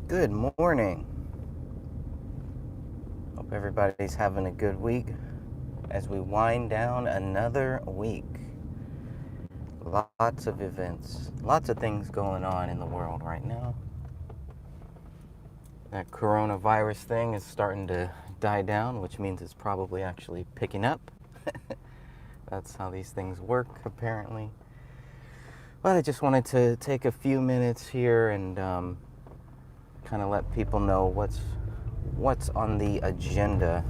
Good morning. Hope everybody's having a good week as we wind down another week. Lots of events, lots of things going on in the world right now. That coronavirus thing is starting to die down, which means it's probably actually picking up. That's how these things work, apparently. But I just wanted to take a few minutes here and kind of let people know what's on the agenda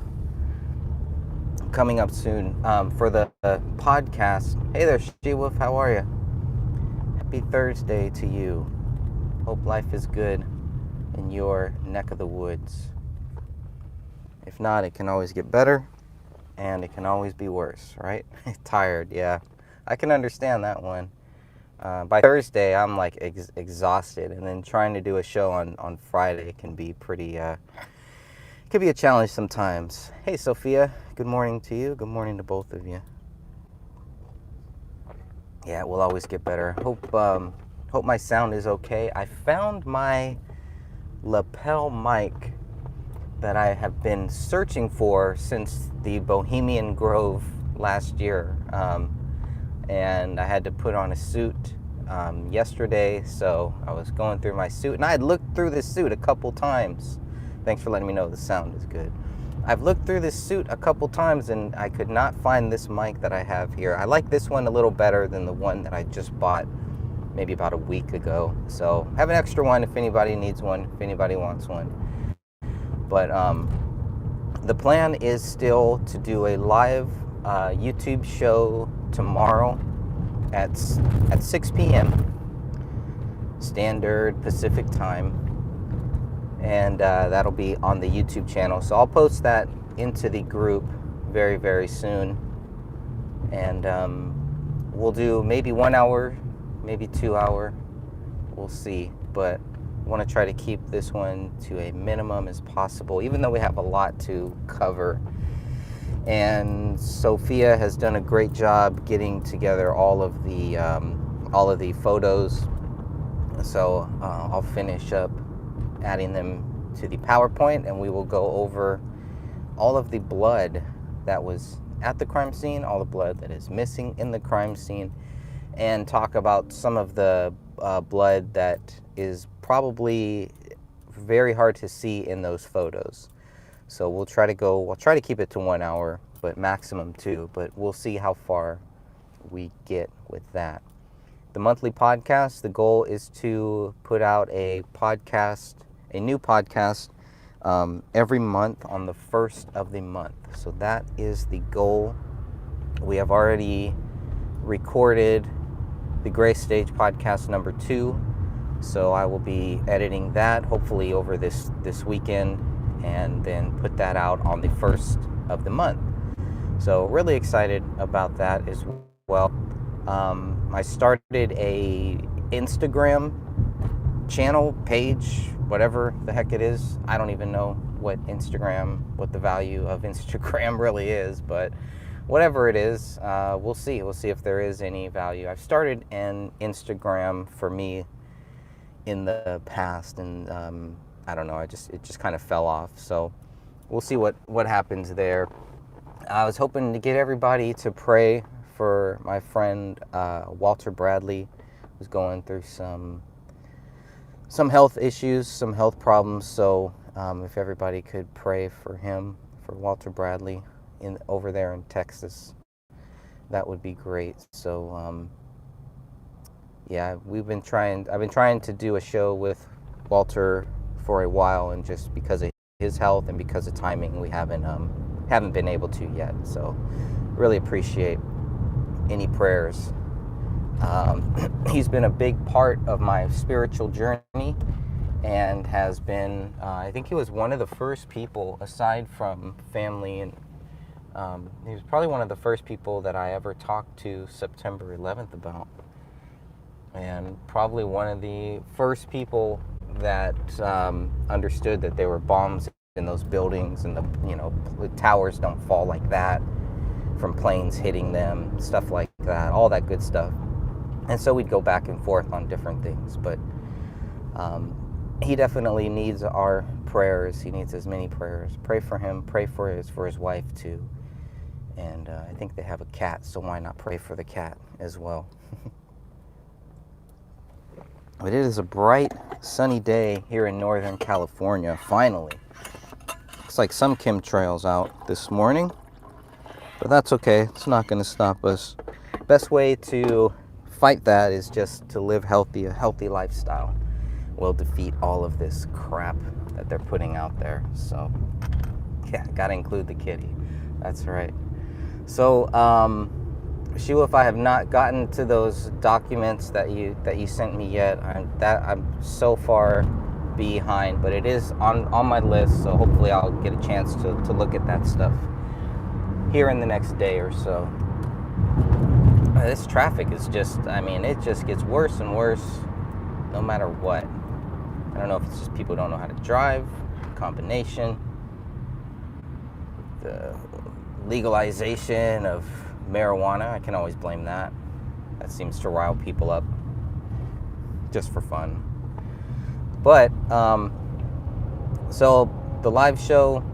coming up soon for the podcast. Hey there, She-Wolf, how are you? Happy Thursday to you. Hope life is good in your neck of the woods. If not, it can always get better, and it can always be worse, right? Tired, yeah. I can understand that one. By Thursday, I'm like exhausted, and then trying to do a show on Friday can be pretty, could be a challenge sometimes. Hey, Sophia, good morning to you. Good morning to both of you. Yeah, it will always get better. Hope my sound is okay. I found my lapel mic that I have been searching for since the Bohemian Grove last year. And I had to put on a suit yesterday, so I was going through my suit, and I had looked through this suit a couple times. Thanks for letting me know the sound is good. I've looked through this suit a couple times, and I could not find this mic that I have here. I like this one a little better than the one that I just bought maybe about a week ago. So I have an extra one if anybody needs one, if anybody wants one. But the plan is still to do a live YouTube show tomorrow at 6 p.m. Standard Pacific Time, and that'll be on the YouTube channel. So I'll post that into the group very, very soon, and we'll do maybe 1 hour, maybe 2 hour, we'll see, but I want to try to keep this one to a minimum as possible, even though we have a lot to cover. And Sophia has done a great job getting together all of the photos. So I'll finish up adding them to the PowerPoint, and we will go over all of the blood that was at the crime scene, all the blood that is missing in the crime scene, and talk about some of the blood that is probably very hard to see in those photos. So we'll try to keep it to 1 hour, but maximum 2, but we'll see how far we get with that. The monthly podcast, the goal is to put out a new podcast, every month on the first of the month. So that is the goal. We have already recorded the Gray Stage podcast number 2. So I will be editing that hopefully over this weekend, and then put that out on the first of the month. So really excited about that as well. I started a Instagram channel, page, whatever the heck it is. I don't even know what the value of Instagram really is, but whatever it is, we'll see. We'll see if there is any value. I've started an Instagram for me in the past, and I don't know, it just kind of fell off. So we'll see what happens there. I was hoping to get everybody to pray for my friend Walter Bradley, who's going through some health issues, some health problems. So if everybody could pray for him, for Walter Bradley over there in Texas, that would be great. So yeah, I've been trying to do a show with Walter for a while, and just because of his health and because of timing, we haven't been able to yet. So really appreciate any prayers. He's been a big part of my spiritual journey, and has been, I think he was one of the first people, aside from family, and he was probably one of the first people that I ever talked to September 11th about, and probably one of the first people that understood that there were bombs in those buildings, and the towers don't fall like that from planes hitting them, stuff like that, all that good stuff. And so we'd go back and forth on different things. But he definitely needs our prayers. He needs as many prayers. Pray for him. Pray for his wife too. And I think they have a cat, so why not pray for the cat as well? But it is a bright, sunny day here in Northern California, finally. Looks like some chemtrails out this morning, but that's okay. It's not going to stop us. Best way to fight that is just to live healthy. A healthy lifestyle will defeat all of this crap that they're putting out there. So, yeah, gotta include the kitty. That's right. So, Sheila, if I have not gotten to those documents that you sent me yet, I'm so far behind, but it is on my list, so hopefully I'll get a chance to look at that stuff here in the next day or so. This traffic is just, it just gets worse and worse no matter what. I don't know if it's just people don't know how to drive, combination, the legalization of marijuana. I can always blame that. That seems to rile people up just for fun. But so the live show,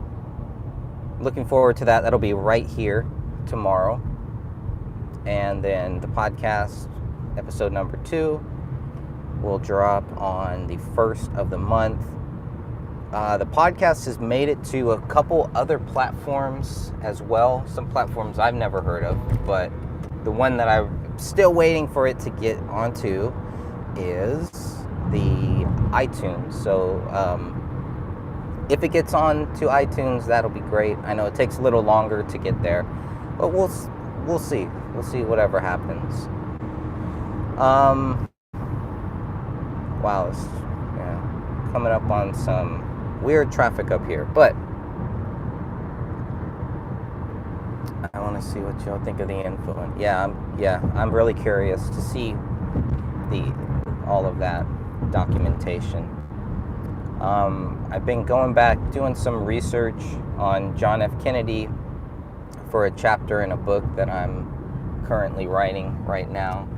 looking forward to that. That'll be right here tomorrow. And then the podcast, episode number 2, will drop on the 1st of the month. The podcast has made it to a couple other platforms as well. Some platforms I've never heard of, but the one that I'm still waiting for it to get onto is the iTunes. So if it gets on to iTunes, that'll be great. I know it takes a little longer to get there, but we'll see. We'll see whatever happens. Wow, it's coming up on some weird traffic up here, but I want to see what y'all think of the info. I'm really curious to see all of that documentation. I've been going back doing some research on John F. Kennedy for a chapter in a book that I'm currently writing right now,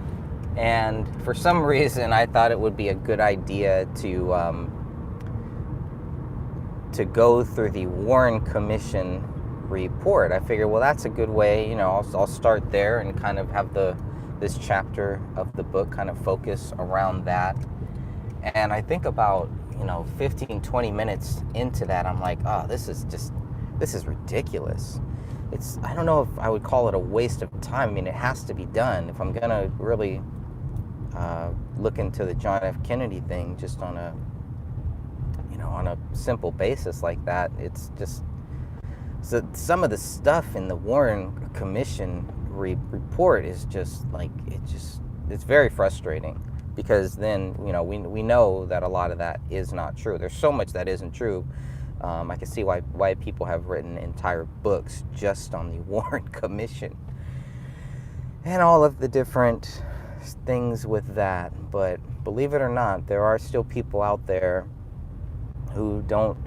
and for some reason I thought it would be a good idea to go through the Warren Commission report. I figured, well, that's a good way, I'll start there and kind of have this chapter of the book kind of focus around that. And I think about 15-20 minutes into that, I'm like, oh, this is ridiculous. I don't know if I would call it a waste of time. It has to be done if I'm gonna really look into the John F. Kennedy thing just on a simple basis like that. It's just, so some of the stuff in the Warren Commission report is just like, it's very frustrating, because then, we know that a lot of that is not true. There's so much that isn't true. I can see why people have written entire books just on the Warren Commission and all of the different things with that. But believe it or not, there are still people out there who don't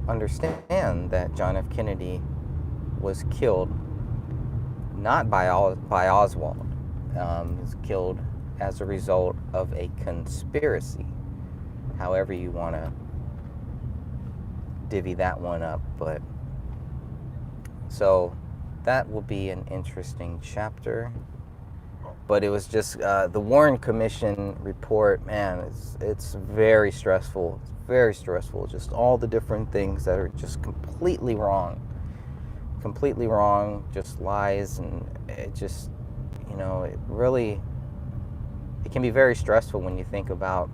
understand that John F. Kennedy was killed not by Oswald. He was killed as a result of a conspiracy. However you want to divvy that one up. But so that will be an interesting chapter. But it was just the Warren Commission report, man, it's very stressful. It's very stressful. Just all the different things that are just completely wrong, just lies. And it just, it can be very stressful when you think about,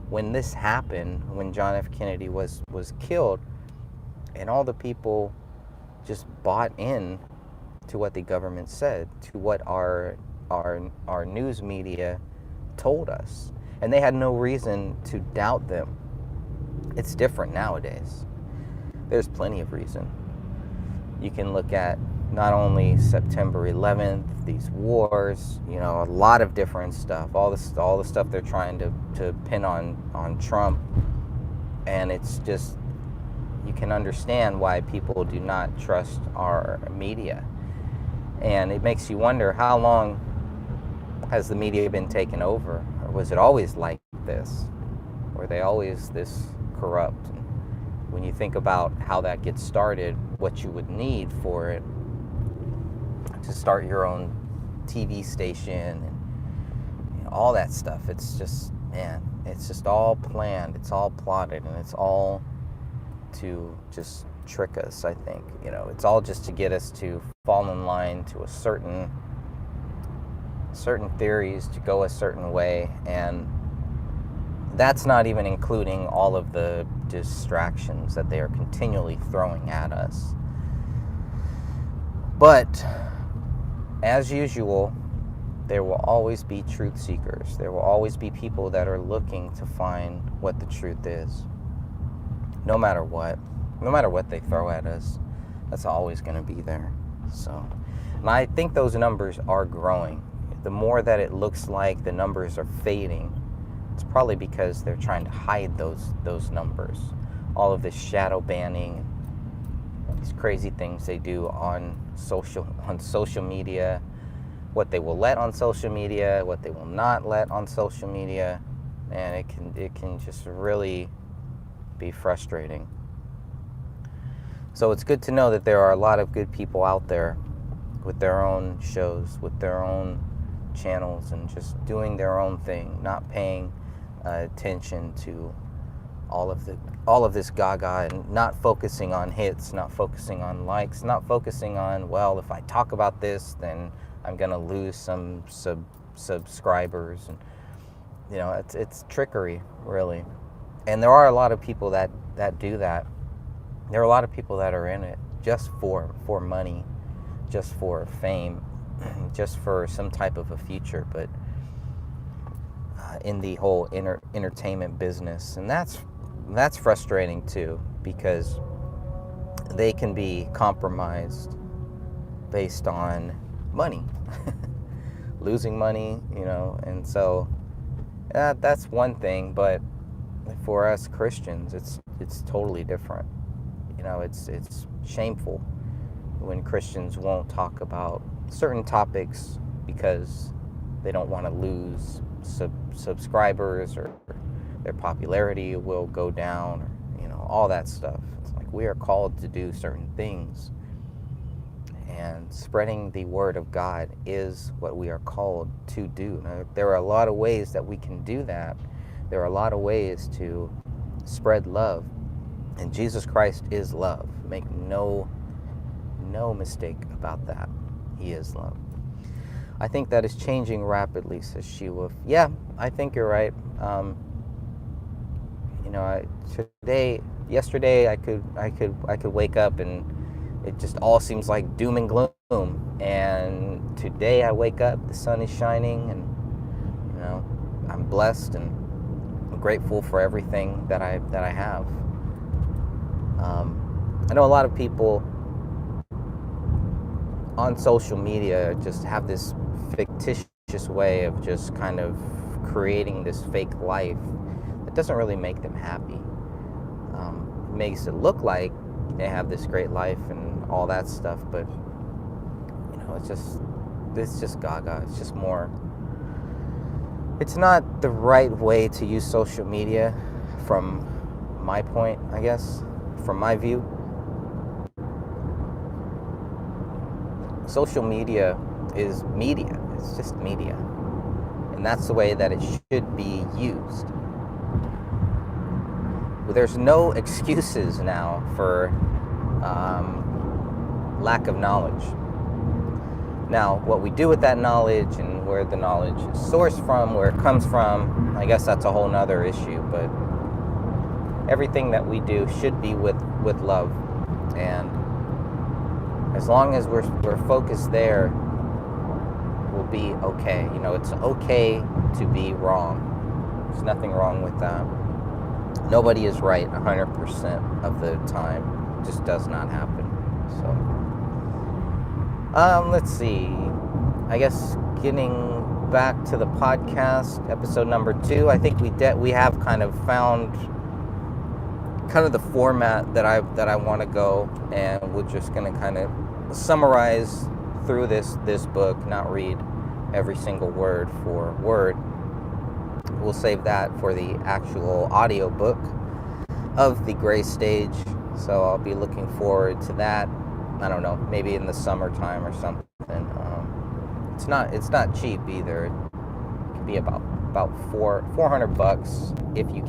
when this happened, when John F. Kennedy was killed, and all the people just bought in to what the government said, to what our news media told us, and they had no reason to doubt them. It's different nowadays. There's plenty of reason. You can look at not only September 11th, these wars, a lot of different stuff, all the stuff they're trying to pin on Trump, and it's just, you can understand why people do not trust our media. And it makes you wonder, how long has the media been taken over? Or was it always like this? Were they always this corrupt? And when you think about how that gets started, what you would need for it to start your own TV station and all that stuff, it's just, man, it's just all planned, it's all plotted, and it's all to just trick us, I think. It's all just to get us to fall in line to a certain theories, to go a certain way, and that's not even including all of the distractions that they are continually throwing at us. But as usual, there will always be truth seekers. There will always be people that are looking to find what the truth is. No matter what they throw at us, that's always going to be there. So, and I think those numbers are growing. The more that it looks like the numbers are fading, it's probably because they're trying to hide those numbers. All of this shadow banning, these crazy things they do on social media, what they will let on social media, what they will not let on social media, and it can just really be frustrating. So it's good to know that there are a lot of good people out there with their own shows, with their own channels, and just doing their own thing, not paying attention to all of this gaga, and not focusing on hits, not focusing on likes, not focusing on, well, if I talk about this, then I'm gonna lose some subscribers, and it's trickery, really. And there are a lot of people that do that. There are a lot of people that are in it just for money, just for fame, just for some type of a future, but in the whole entertainment business. And that's frustrating too, because they can be compromised based on money, losing money, and so that's one thing. But for us Christians, it's totally different. It's shameful when Christians won't talk about certain topics because they don't want to lose subscribers, or their popularity will go down, or all that stuff. It's like we are called to do certain things, and spreading the word of God is what we are called to do. Now, there are a lot of ways that we can do that. There are a lot of ways to spread love, and Jesus Christ is love. Make no mistake about that. He is love. I think that is changing rapidly, says Shewa. Yeah, I think you're right. Yesterday I could wake up and it just all seems like doom and gloom. And today I wake up, the sun is shining, and I'm blessed and I'm grateful for everything that I have. I know a lot of people on social media just have this fictitious way of just kind of creating this fake life that doesn't really make them happy. It makes it look like they have this great life and all that stuff, but it's just gaga. It's just more. It's not the right way to use social media, from my point, I guess, from my view. Social media is media. It's just media. And that's the way that it should be used. There's no excuses now for lack of knowledge. Now, what we do with that knowledge and where the knowledge is sourced from, where it comes from, I guess that's a whole nother issue. But everything that we do should be with love. And as long as we're focused there, we'll be okay. It's okay to be wrong. There's nothing wrong with that. Nobody is right 100% of the time. It just does not happen. So, let's see. I guess getting back to the podcast, episode number 2. I think we have kind of found kind of the format that I want to go, and we're just going to kind of summarize through this book, not read every single word for word. we'll save that for the actual audio book of the Gray Stage. So I'll be looking forward to that. I don't know, maybe in the summertime or something. It's not cheap either. It could be about $400 if you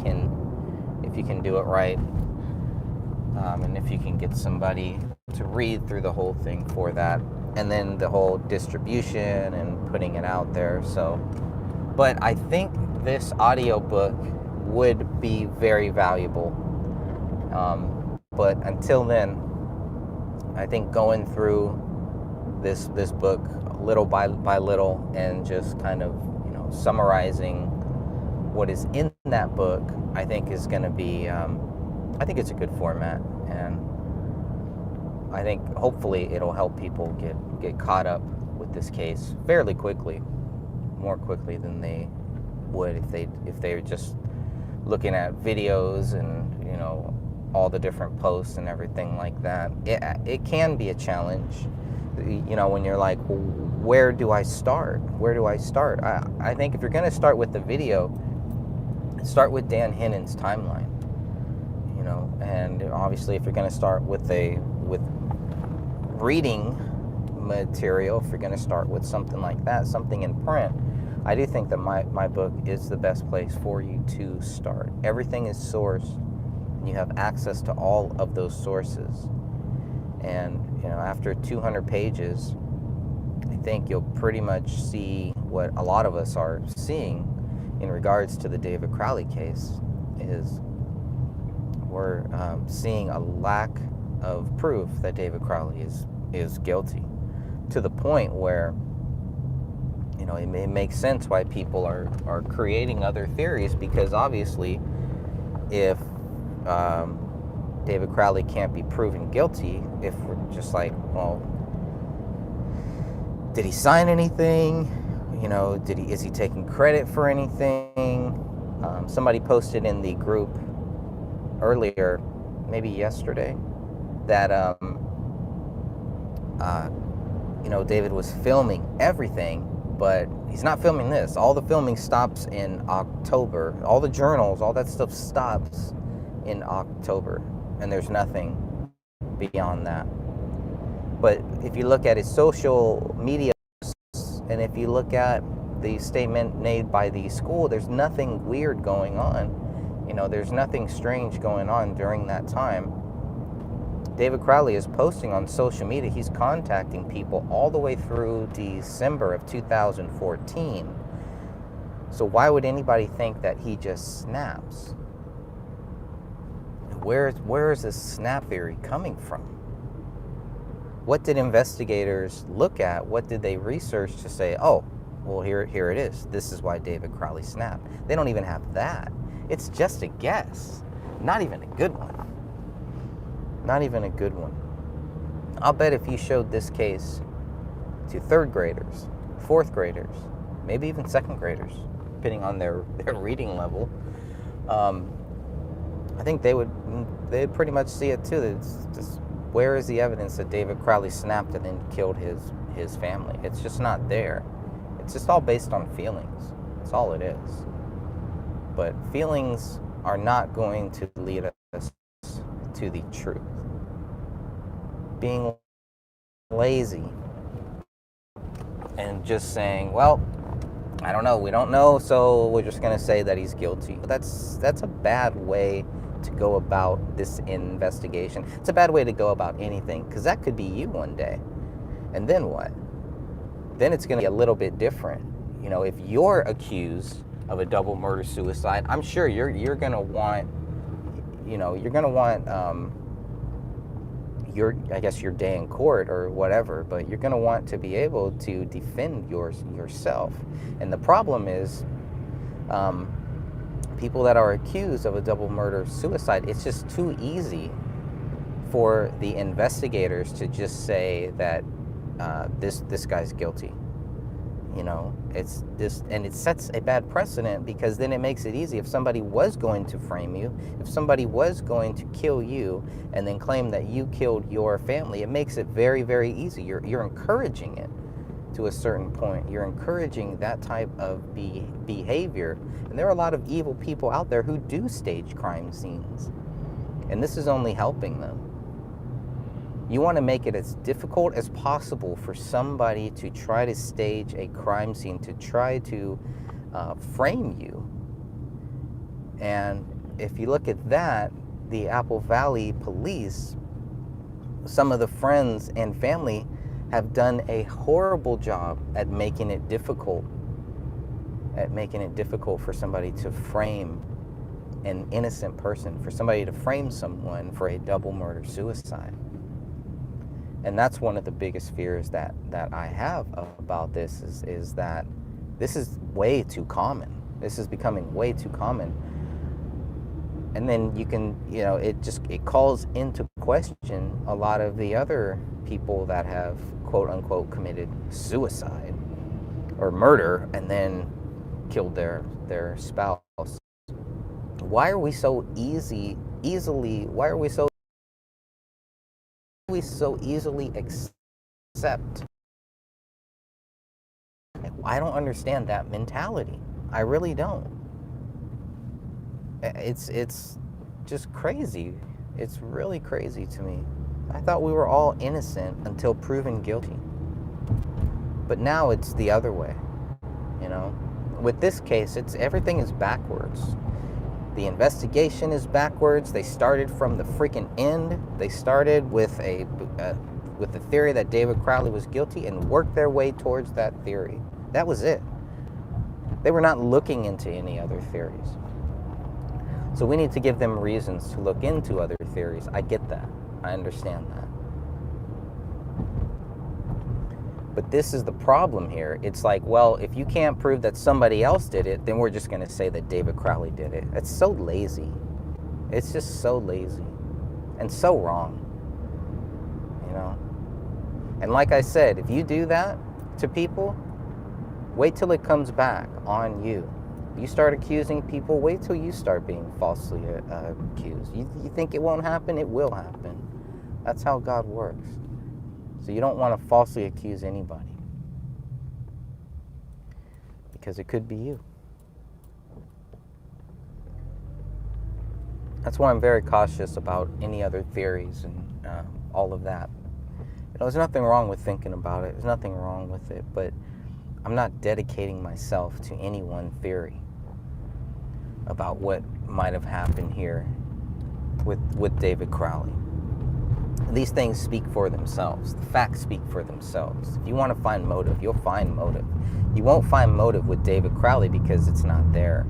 can do it right, and if you can get somebody to read through the whole thing for that, and then the whole distribution and putting it out there. So, but I think this audiobook would be very valuable. But until then, I think going through this book little by little and just kind of, summarizing what is in that book, I think is going to be, I think it's a good format, and I think hopefully it'll help people get caught up with this case fairly quickly, more quickly than they would if they were just looking at videos and all the different posts and everything like that. It can be a challenge, when you're like, well, where do I start? I think if you're going to start with the video, start with Dan Hinnan's timeline, and obviously if you're going to start with reading material, if you're going to start with something like that, something in print, I do think that my book is the best place for you to start. Everything is sourced, and you have access to all of those sources. And, after 200 pages, I think you'll pretty much see what a lot of us are seeing in regards to the David Crowley case, is we're seeing a lack of proof that David Crowley is guilty, to the point where it makes sense why people are creating other theories, because obviously if David Crowley can't be proven guilty, if we're just like, well, did he sign anything? Is he taking credit for anything? Somebody posted in the group earlier, maybe yesterday, that David was filming everything, but he's not filming this. All the filming stops in October. All the journals, all that stuff stops in October, and there's nothing beyond that. But if you look at his social media posts, and if you look at the statement made by the school, there's nothing weird going on. There's nothing strange going on during that time. David Crowley is posting on social media. He's contacting people all the way through December of 2014. So why would anybody think that he just snaps? Where is this snap theory coming from? What did investigators look at? What did they research to say, oh, well, here it is. This is why David Crowley snapped. They don't even have that. It's just a guess. Not even a good one. Not even a good one. I'll bet if you showed this case to third graders, fourth graders, maybe even second graders, depending on their reading level, I think they'd pretty much see it too. It's just, where is the evidence that David Crowley snapped and then killed his family? It's just not there. It's just all based on feelings. That's all it is. But feelings are not going to lead us to the truth. Being lazy and just saying, well, I don't know, we don't know, so we're just going to say that he's guilty. That's a bad way to go about this investigation. It's a bad way to go about anything, because that could be you one day. And then what? Then it's going to be a little bit different. If you're accused of a double murder suicide, I'm sure you're going to want, your day in court or whatever, but you're going to want to be able to defend yourself. And the problem is, people that are accused of a double murder suicide, it's just too easy for the investigators to just say that this guy's guilty. It's this, and it sets a bad precedent, because then it makes it easy. If somebody was going to frame you, if somebody was going to kill you and then claim that you killed your family, it makes it very, very easy. You're encouraging it. to a certain point. You're encouraging that type of behavior. And there are a lot of evil people out there who do stage crime scenes. And this is only helping them. You want to make it as difficult as possible for somebody to try to stage a crime scene, to try to frame you. And if you look at that, the Apple Valley police, some of the friends and family have done a horrible job at making it difficult for somebody to frame an innocent person, for somebody to frame someone for a double murder suicide. And that's one of the biggest fears that I have about this is that this is way too common. This is becoming way too common. And then you can, it calls into question a lot of the other people that have, quote unquote, committed suicide or murder and then killed their spouse. Why are we so easily accept? I don't understand that mentality. I really don't. It's just crazy. It's really crazy to me. I thought we were all innocent until proven guilty. But now it's the other way, With this case, everything is backwards. The investigation is backwards. They started from the freaking end. They started with the theory that David Crowley was guilty and worked their way towards that theory. That was it. They were not looking into any other theories. So we need to give them reasons to look into other theories. I get that. I understand that. But this is the problem here. It's like, well, if you can't prove that somebody else did it, then we're just going to say that David Crowley did it. It's so lazy. It's just so lazy and so wrong. And like I said, if you do that to people, wait till it comes back on you. You start accusing people, wait till you start being falsely accused. You think it won't happen? It will happen. That's how God works. So you don't want to falsely accuse anybody, because it could be you. That's why I'm very cautious about any other theories and all of that. There's nothing wrong with thinking about it. There's nothing wrong with it, but I'm not dedicating myself to any one theory about what might have happened here with David Crowley. These things speak for themselves. The facts speak for themselves. If you want to find motive, you'll find motive. You won't find motive with David Crowley because it's not there.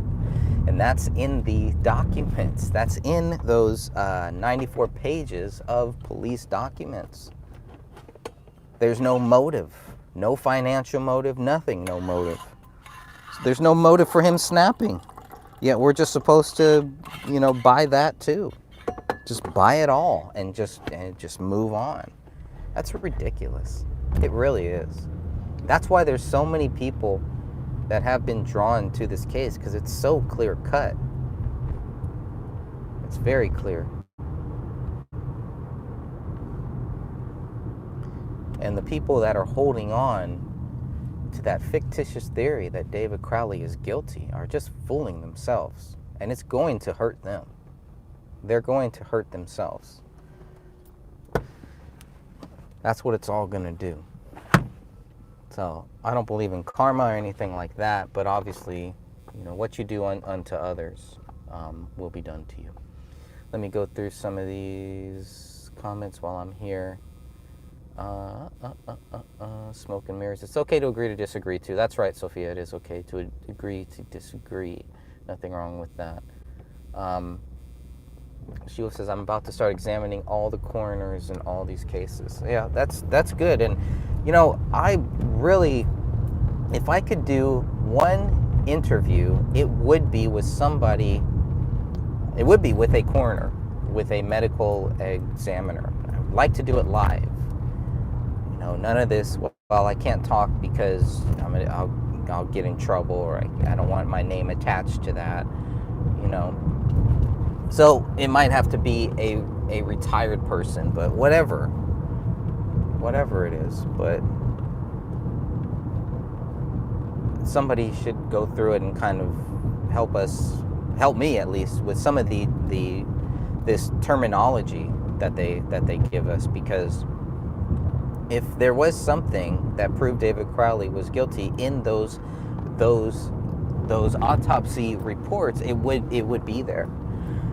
And that's in the documents. That's in those 94 pages of police documents. There's no motive. No financial motive, nothing, no motive. So there's no motive for him snapping. Yet we're just supposed to, buy that too. Just buy it all and just move on. That's ridiculous. It really is. That's why there's so many people that have been drawn to this case, because it's so clear cut. It's very clear. And the people that are holding on to that fictitious theory that David Crowley is guilty are just fooling themselves. And it's going to hurt them. They're going to hurt themselves. That's what it's all going to do. So I don't believe in karma or anything like that, but obviously, what you do unto others will be done to you. Let me go through some of these comments while I'm here. Smoke and mirrors. It's okay to agree to disagree too. That's right, Sophia. It is okay to agree to disagree. Nothing wrong with that. Sheila says, I'm about to start examining all the coroners in all these cases. Yeah, that's good. And I really, if I could do one interview, it would be with somebody. It would be with a coroner, with a medical examiner. I would like to do it live. None of this. Well, I can't talk because I'll get in trouble, or I don't want my name attached to that. So it might have to be a retired person, but whatever it is. But somebody should go through it and kind of help me at least with some of this terminology that they give us, because if there was something that proved David Crowley was guilty in those autopsy reports, it would be there.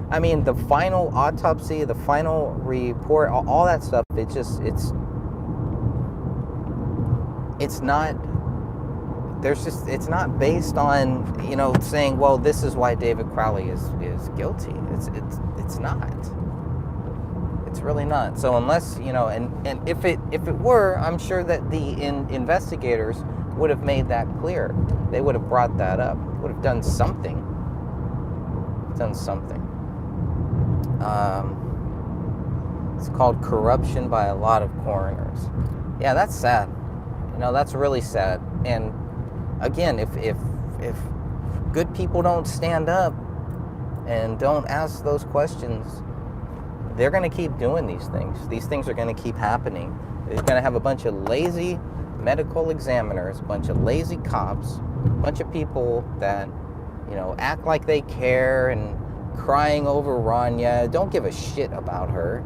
I mean, the final autopsy, the final report, all that stuff, it's not based on, saying, well, this is why David Crowley is guilty. It's not. It's really not. So unless, and if it were, I'm sure that the investigators would have made that clear. They would have brought that up, would have done something. It's called corruption by a lot of coroners. Yeah, that's sad. That's really sad. And again, if good people don't stand up and don't ask those questions, they're going to keep doing these things. These things are going to keep happening. They're going to have a bunch of lazy medical examiners, a bunch of lazy cops, a bunch of people that, act like they care and crying over Rania, don't give a shit about her.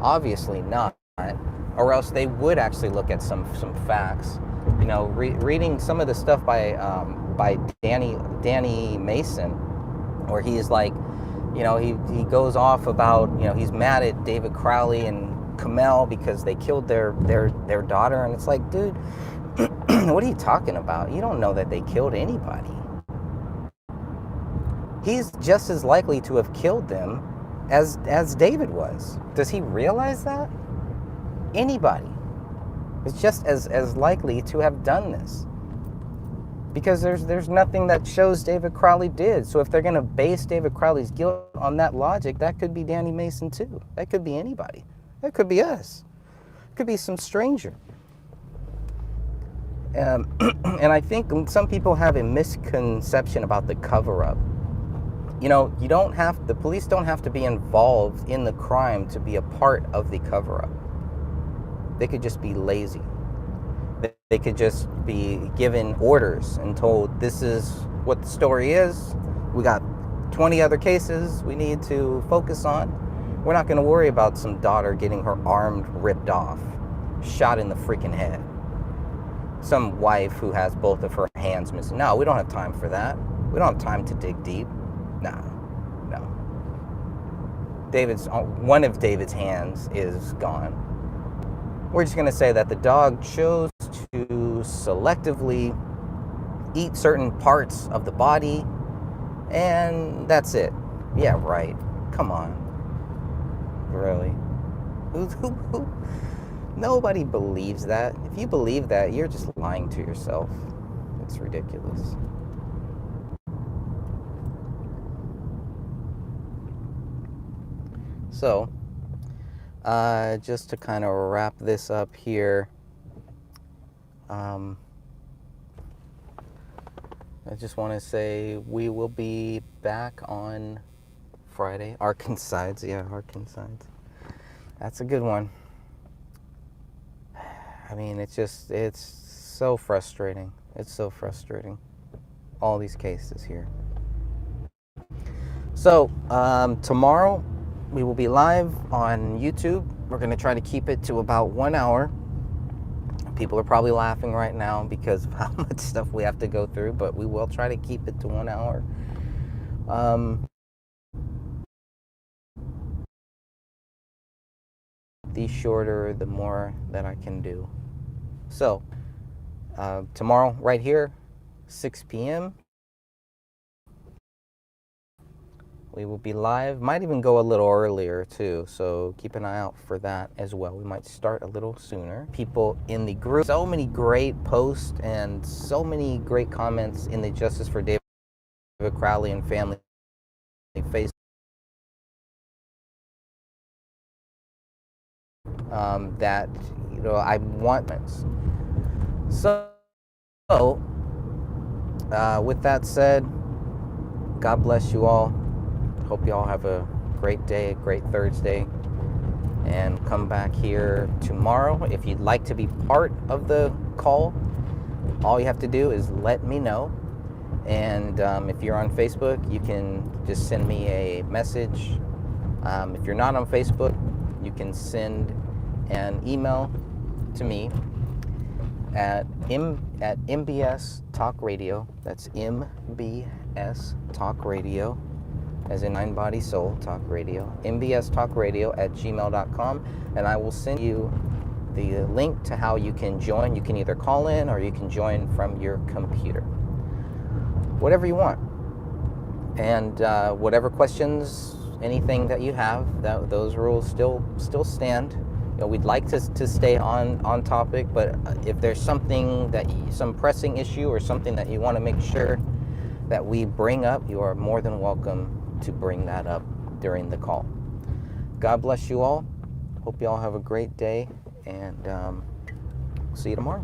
Obviously not. Or else they would actually look at some facts. Reading some of the stuff by Danny Mason, where he's like, he goes off about, he's mad at David Crowley and Kamel because they killed their daughter, and it's like, dude, what are you talking about? You don't know that they killed anybody. He's just as likely to have killed them as David was. Does he realize that? Anybody is just as likely to have done this, because there's nothing that shows David Crowley did. So if they're going to base David Crowley's guilt on that logic, that could be Danny Mason too. That could be anybody. That could be us. It could be some stranger. And I think some people have a misconception about the cover-up. The police don't have to be involved in the crime to be a part of the cover-up. They could just be lazy. They could just be given orders and told, this is what the story is. We got 20 other cases we need to focus on. We're not going to worry about some daughter getting her arm ripped off, shot in the freaking head. Some wife who has both of her hands missing. No, we don't have time for that. We don't have time to dig deep. No. One of David's hands is gone. We're just going to say that the dog chose to selectively eat certain parts of the body, and that's it. Yeah, right. Come on. Really? Who? Nobody believes that. If you believe that, you're just lying to yourself. It's ridiculous. So, just to kind of wrap this up here, I just want to say we will be back on Friday. Arkansides, yeah, Arkansides. That's a good one. I mean, it's so frustrating. It's so frustrating. All these cases here. So, tomorrow we will be live on YouTube. We're going to try to keep it to about 1 hour. People are probably laughing right now because of how much stuff we have to go through, but we will try to keep it to 1 hour. The shorter, the more that I can do. So, tomorrow, right here, 6 p.m., we will be live. Might even go a little earlier too, so keep an eye out for that as well. We might start a little sooner. People in the group, so many great posts and so many great comments in the Justice for David Crowley and Family Facebook. That I want. So, with that said, God bless you all. Hope you all have a great day, a great Thursday, and come back here tomorrow. If you'd like to be part of the call, all you have to do is let me know. And if you're on Facebook, you can just send me a message. If you're not on Facebook, you can send an email to me at MBS Talk Radio. That's MBS Talk Radio, as in Mind Body Soul Talk Radio. MBS Talk Radio at gmail.com, and I will send you the link to how you can join. You can either call in or you can join from your computer. Whatever you want. And whatever questions, anything that you have, those rules still stand. You know, we'd like to stay on topic, but if there's something some pressing issue or something that you want to make sure that we bring up, you are more than welcome to bring that up during the call. God bless you all. Hope you all have a great day, and see you tomorrow.